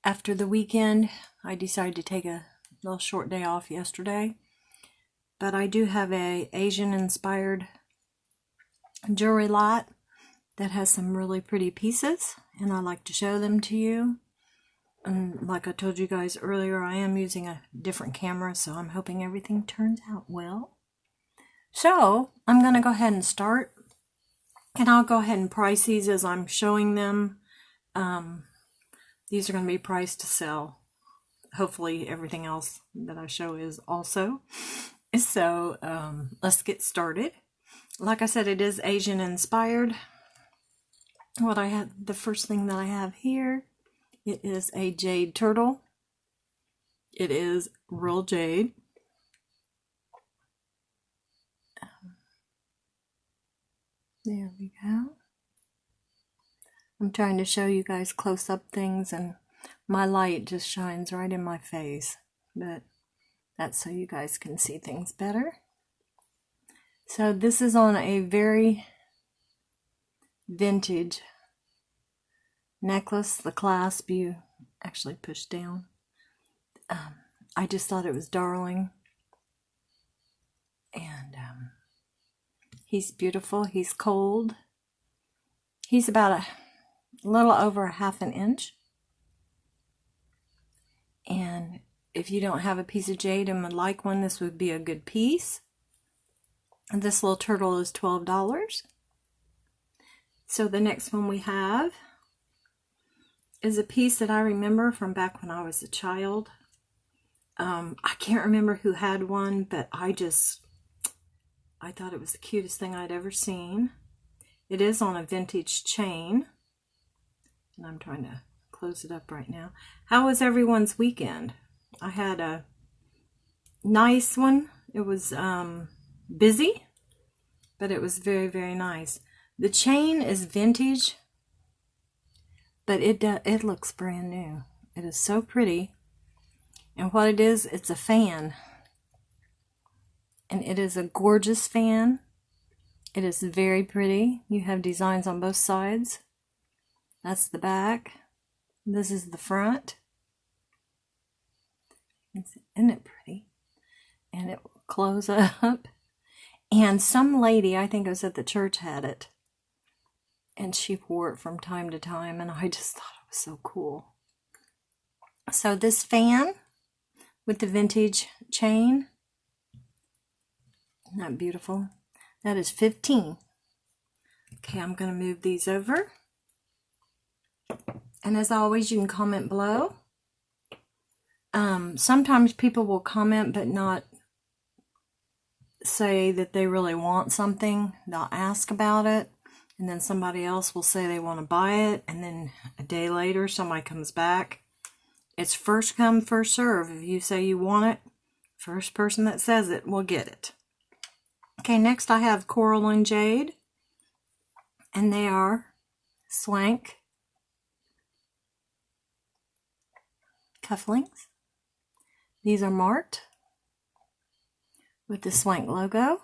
After the weekend, I decided to take a little short day off yesterday, but I do have a Asian-inspired jewelry lot that has some really pretty pieces, and I like to show them to you. And like I told you guys earlier, I am using a different camera, so I'm hoping everything turns out well. So I'm going to go ahead and start, and I'll go ahead and price these as I'm showing them. These are going to be priced to sell. Hopefully everything else that I show is also. So let's get started. Like I said, it is Asian inspired. The first thing that I have here, it is a jade turtle. It is real jade. There we go. I'm trying to show you guys close-up things, and my light just shines right in my face, but that's so you guys can see things better. So this is on a very vintage necklace. The clasp you actually push down. I just thought it was darling, and he's beautiful. He's cold. He's about a little over ½ inch. And if you don't have a piece of jade and would like one, this would be a good piece. And this little turtle is $12. So the next one we have is a piece that I remember from back when I was a child. I can't remember who had one, but I thought it was the cutest thing I'd ever seen. It is on a vintage chain, and I'm trying to close it up right now. How was everyone's weekend? I had a nice one. It was busy, but it was very, very nice. The chain is vintage, but it looks brand new. It is so pretty. And what it is, it's a fan. And it is a gorgeous fan. It is very pretty. You have designs on both sides. That's the back. This is the front. Isn't it pretty? And it will close up. And some lady, I think it was at the church, had it. And she wore it from time to time, and I just thought it was so cool. So this fan with the vintage chain, isn't that beautiful? That is $15. Okay, I'm going to move these over. And as always, you can comment below. Sometimes people will comment but not say that they really want something. They'll ask about it, and then somebody else will say they want to buy it, and then a day later somebody comes back. It's first come, first serve. If you say you want it, first person that says it will get it. Okay, next I have coral and jade, and they are swank cufflinks. These are marked with the swank logo.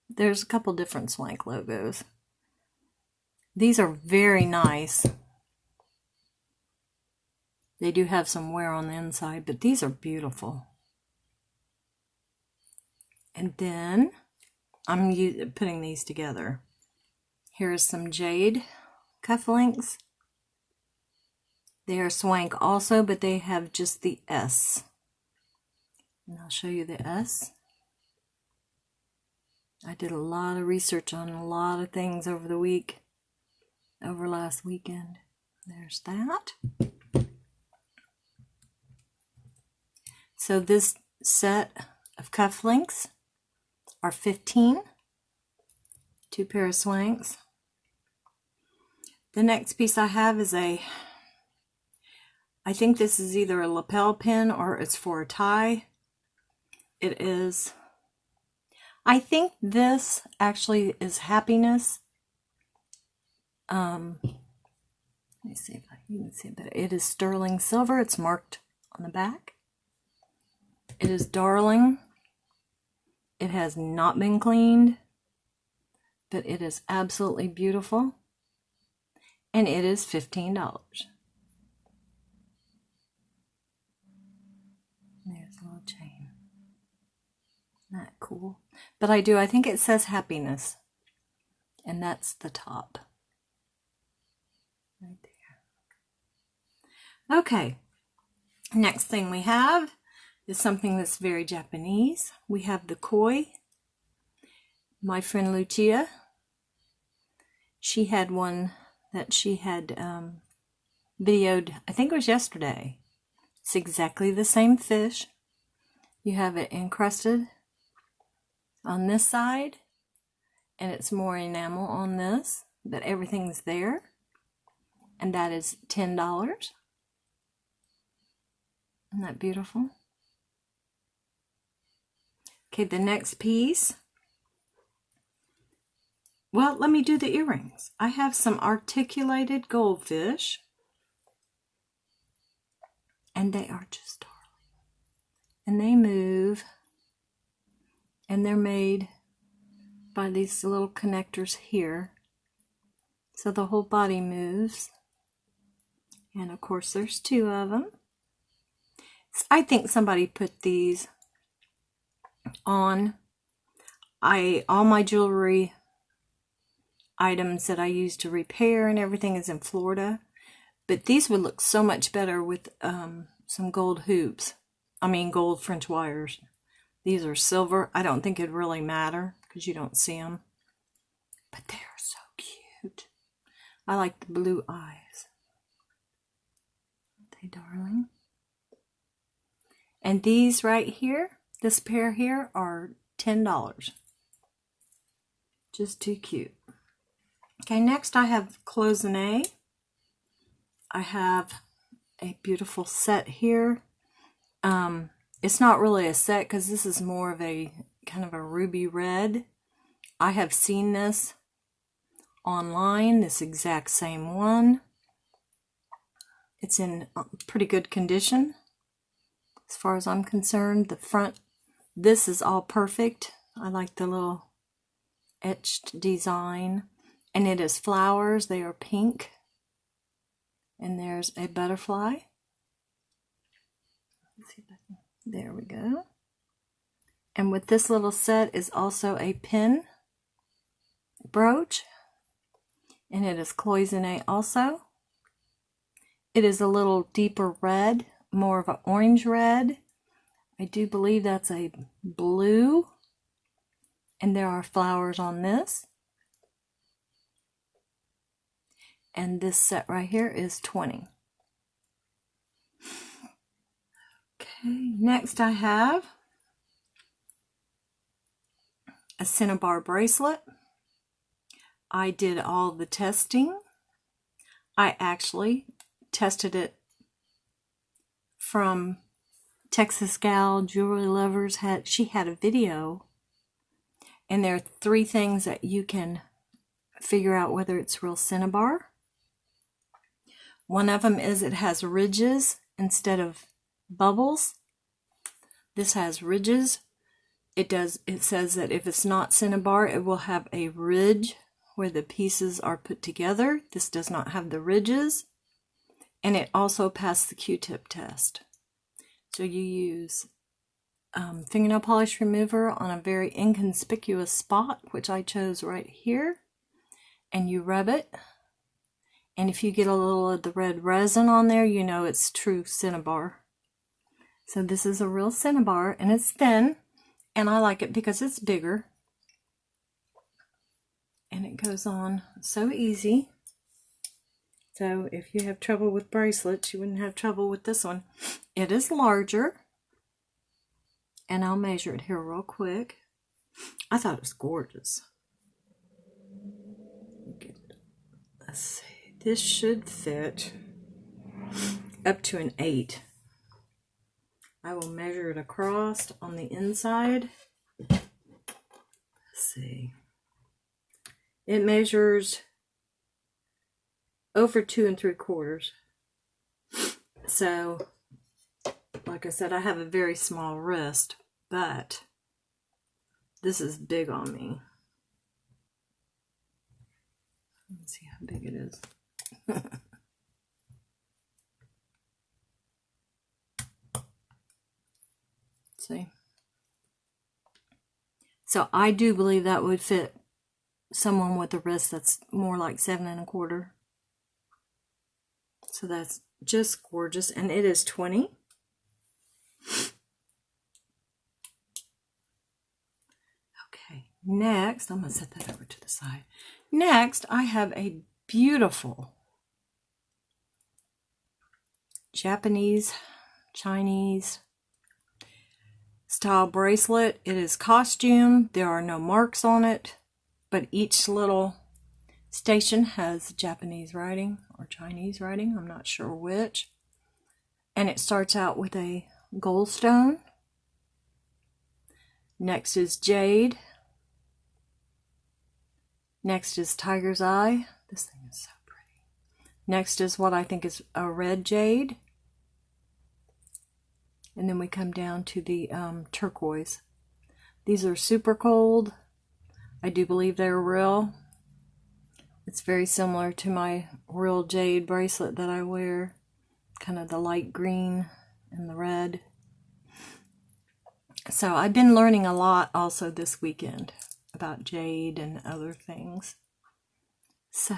There's a couple different swank logos. These are very nice. They do have some wear on the inside, but these are beautiful. And then I'm putting these together. Here's some jade cufflinks. They are swank also, but they have just the S. And I'll show you the S. I did a lot of research on a lot of things over last weekend. There's that. So this set of cufflinks are $15. 2 pair of swanks. The next piece I have is I think this is either a lapel pin or it's for a tie. It is, I think this actually is happiness. Let me see if you can see it better. It is sterling silver. It's marked on the back. It is darling. It has not been cleaned, but it is absolutely beautiful. And it is $15. chain. Isn't that cool? But I think it says happiness. And that's the top. Right there. Okay. Next thing we have is something that's very Japanese. We have the koi. My friend Lucia, she had one that she had videoed, I think it was yesterday. It's exactly the same fish. You have it encrusted on this side, and it's more enamel on this, but everything's there, and that is $10. Isn't that beautiful? Okay, the next piece. Well, let me do the earrings. I have some articulated goldfish, and they are just darling. And they move, and they're made by these little connectors here. So the whole body moves. And of course, there's two of them. I think somebody put these on. All my jewelry items that I use to repair and everything is in Florida, but these would look so much better with some gold hoops. I mean gold French wires. These are silver. I don't think it'd really matter because you don't see them, but they are so cute. I like the blue eyes. Aren't they darling? And these right here, this pair here, are $10. Just too cute. Okay, next I have cloisonne. I have a beautiful set here. It's not really a set because this is more of a kind of a ruby red. I have seen this online, this exact same one. It's in pretty good condition as far as I'm concerned. The front, this is all perfect. I like the little etched design. And it is flowers. They are pink. And there's a butterfly. Let's see if I can, there we go. And with this little set is also a pin brooch. And it is cloisonne also. It is a little deeper red, more of an orange red. I do believe that's a blue. And there are flowers on this. And this set right here is $20. Okay, next I have a cinnabar bracelet. I did all the testing. I actually tested it from Texas Gal Jewelry Lovers. She had a video, and there are 3 things that you can figure out whether it's real cinnabar. One of them is it has ridges instead of bubbles. This has ridges. It says that if it's not cinnabar, it will have a ridge where the pieces are put together. This does not have the ridges. And it also passed the Q-tip test. So you use fingernail polish remover on a very inconspicuous spot, which I chose right here. And you rub it. And if you get a little of the red resin on there, you know it's true cinnabar. So this is a real cinnabar, and it's thin, and I like it because it's bigger. And it goes on so easy. So if you have trouble with bracelets, you wouldn't have trouble with this one. It is larger, and I'll measure it here real quick. I thought it was gorgeous. Let's see. This should fit up to an 8. I will measure it across on the inside. Let's see. It measures over 2 3/4. So, like I said, I have a very small wrist, but this is big on me. Let's see how big it is. See? So I do believe that would fit someone with a wrist that's more like 7 1/4. So that's just gorgeous, and it is 20. Okay, next, I'm going to set that over to the side. Next, I have a beautiful Japanese, Chinese style bracelet. It is costume. There are no marks on it, but each little station has Japanese writing or Chinese writing. I'm not sure which. And it starts out with a gold stone. Next is jade. Next is tiger's eye. This thing is so pretty. Next is what I think is a red jade. And then we come down to the turquoise. These are super cold. I do believe they're real. It's very similar to my real jade bracelet that I wear. Kind of the light green and the red. So I've been learning a lot also this weekend about jade and other things. So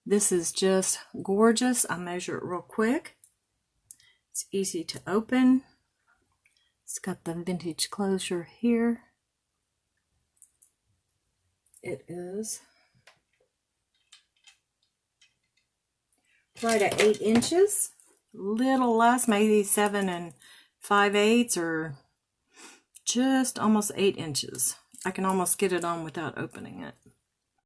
this is just gorgeous. I'll measure it real quick. It's easy to open. It's got the vintage closure here. It is right at 8 inches. Little less, maybe 7 5/8 or just almost 8 inches. I can almost get it on without opening it.